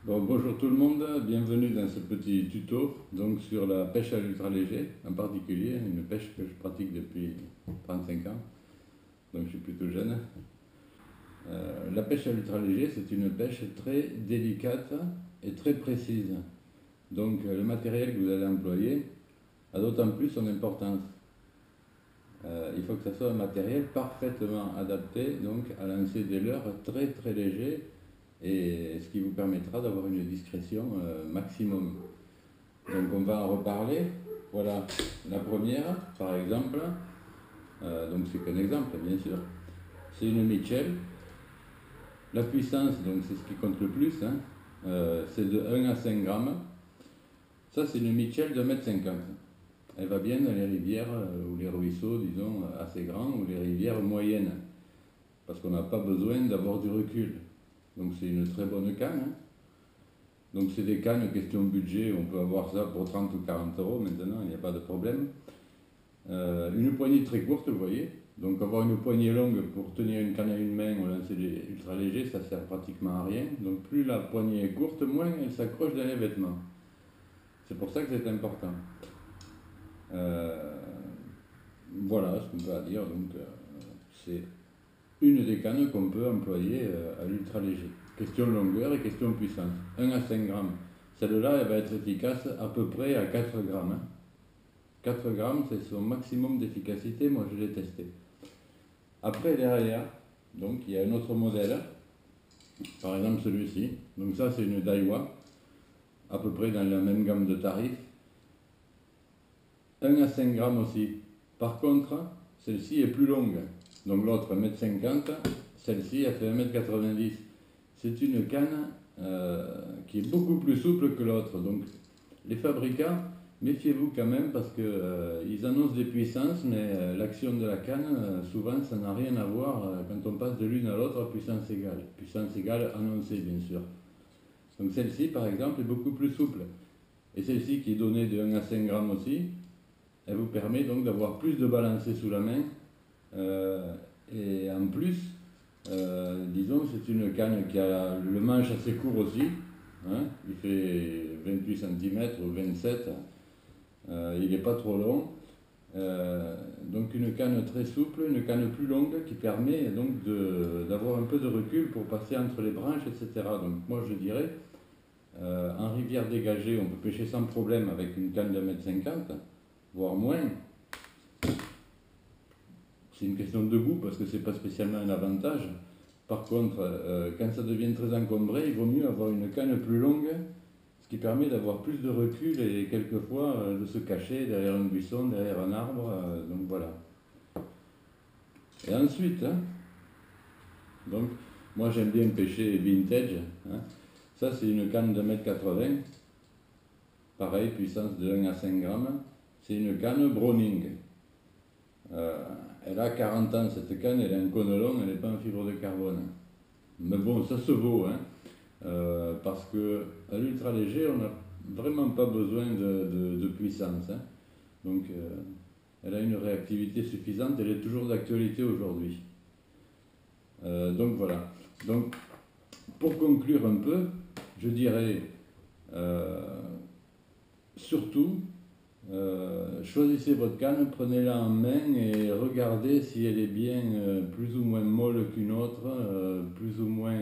Bon, bonjour tout le monde, bienvenue dans ce petit tuto donc sur la pêche à l'ultra léger, en particulier une pêche que je pratique depuis 35 ans, donc je suis plutôt jeune. La pêche à l'ultra léger, c'est une pêche très délicate et très précise. Donc le matériel que vous allez employer a d'autant plus son importance. Il faut que ce soit un matériel parfaitement adapté donc à lancer des leurres très très légers, et ce qui vous permettra d'avoir une discrétion maximum. Donc on va en reparler. Voilà la première, par exemple. Donc c'est qu'un exemple, bien sûr. C'est une Mitchell. La puissance, donc c'est ce qui compte le plus, hein. C'est de 1 à 5 grammes. Ça, c'est une Mitchell de 1,50 m. Elle va bien dans les rivières ou les ruisseaux, disons, assez grands, ou les rivières moyennes, parce qu'on n'a pas besoin d'avoir du recul. Donc c'est une très bonne canne, hein. Donc c'est des cannes, question budget, on peut avoir ça pour 30 ou 40 euros maintenant, il n'y a pas de problème. Une poignée très courte, vous voyez. Donc avoir une poignée longue pour tenir une canne à une main ou lancer des ultra légers, ça sert pratiquement à rien. Donc plus la poignée est courte, moins elle s'accroche dans les vêtements. C'est pour ça que c'est important. Voilà ce qu'on peut dire. Donc c'est une des cannes qu'on peut employer à l'ultra léger. Question longueur et question puissance. 1 à 5 grammes. Celle-là, elle va être efficace à peu près à 4 grammes, hein. 4 grammes, c'est son maximum d'efficacité, moi je l'ai testé. Après, derrière, donc il y a un autre modèle, par exemple celui-ci. Donc ça, c'est une Daiwa, à peu près dans la même gamme de tarifs. 1 à 5 grammes aussi. Par contre, celle-ci est plus longue. Donc l'autre 1,50 m, celle-ci elle fait 1,90 m. C'est une canne qui est beaucoup plus souple que l'autre. Donc les fabricants, méfiez-vous quand même parce qu'ils annoncent des puissances, mais l'action de la canne, souvent ça n'a rien à voir quand on passe de l'une à l'autre à puissance égale. Puissance égale annoncée bien sûr. Donc celle-ci par exemple est beaucoup plus souple. Et celle-ci qui est donnée de 1 à 5 grammes aussi, elle vous permet donc d'avoir plus de balancé sous la main. Et en plus, disons, c'est une canne qui a le manche assez court aussi, hein, il fait 28 cm ou 27, il n'est pas trop long. Donc une canne très souple, une canne plus longue qui permet donc d'avoir un peu de recul pour passer entre les branches, etc. Donc moi je dirais, en rivière dégagée, on peut pêcher sans problème avec une canne de 1,50 m, voire moins. C'est une question de goût parce que c'est pas spécialement un avantage. Par contre, quand ça devient très encombré, il vaut mieux avoir une canne plus longue, ce qui permet d'avoir plus de recul et quelquefois de se cacher derrière un buisson, derrière un arbre. Donc voilà. Et ensuite, hein, donc, moi j'aime bien pêcher vintage, hein. Ça c'est une canne de 1,80 m, pareil, puissance de 1 à 5 grammes. C'est une canne Browning. Elle a 40 ans cette canne, elle est en cône elle n'est pas en fibre de carbone. Mais bon, ça se vaut, hein, parce qu'à l'ultra léger, on n'a vraiment pas besoin de puissance, hein. Donc elle a une réactivité suffisante, elle est toujours d'actualité aujourd'hui. Donc voilà. Donc pour conclure un peu, je dirais surtout, choisissez votre canne, prenez-la en main et regardez si elle est bien plus ou moins molle qu'une autre, plus ou moins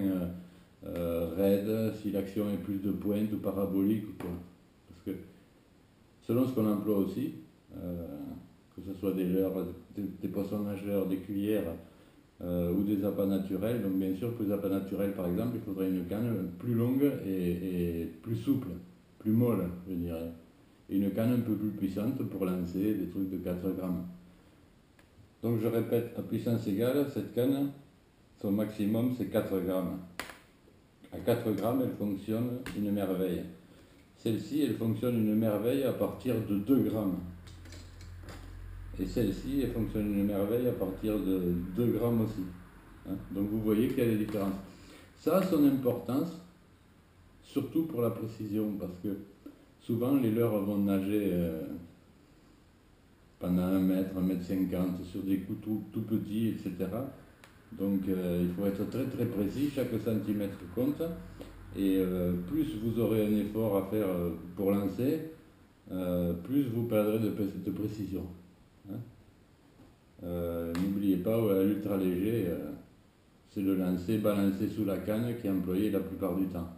raide, si l'action est plus de pointe ou parabolique ou quoi. Parce que selon ce qu'on emploie aussi, que ce soit des leurres, des poissons nageurs, des cuillères ou des appâts naturels, donc bien sûr pour les appâts naturels par exemple, il faudrait une canne plus longue et plus souple, plus molle je dirais. Et une canne un peu plus puissante pour lancer des trucs de 4 grammes. Donc je répète, à puissance égale, cette canne, son maximum c'est 4 grammes. À 4 grammes, elle fonctionne une merveille. Celle-ci, elle fonctionne une merveille à partir de 2 grammes. Et celle-ci, elle fonctionne une merveille à partir de 2 grammes aussi, hein. Donc vous voyez qu'il y a des différences. Ça a son importance, surtout pour la précision, parce que souvent les leurres vont nager pendant 1 mètre, 1,50 m sur des coups tout petits, etc. Donc il faut être très très précis, chaque centimètre compte. Et plus vous aurez un effort à faire pour lancer, plus vous perdrez de précision. Hein. N'oubliez pas, à l'ultra léger, c'est le lancer balancé sous la canne qui est employé la plupart du temps.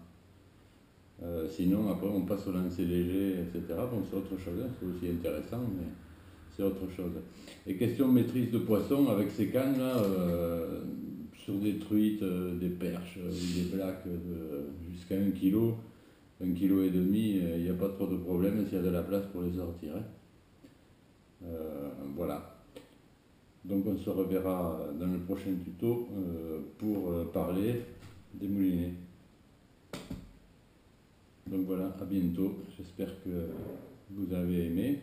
Sinon, après, on passe au lancer léger, etc. Bon, c'est autre chose, hein, c'est aussi intéressant, mais c'est autre chose. Et question de maîtrise de poisson, avec ces cannes-là, sur des truites, des perches, des blaques jusqu'à 1 kg, 1,5 kg, il n'y a pas trop de problème s'il y a de la place pour les sortir. Hein. Voilà. Donc on se reverra dans le prochain tuto pour parler des moulinets. Donc voilà, à bientôt. J'espère que vous avez aimé.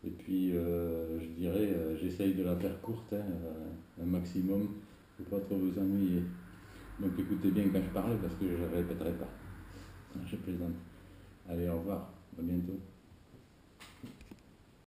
Et puis je dirais, j'essaye de la faire courte, hein, un maximum, pour pas trop vous ennuyer. Donc écoutez bien quand je parle parce que je ne répéterai pas. Je plaisante. Allez, au revoir. À bientôt.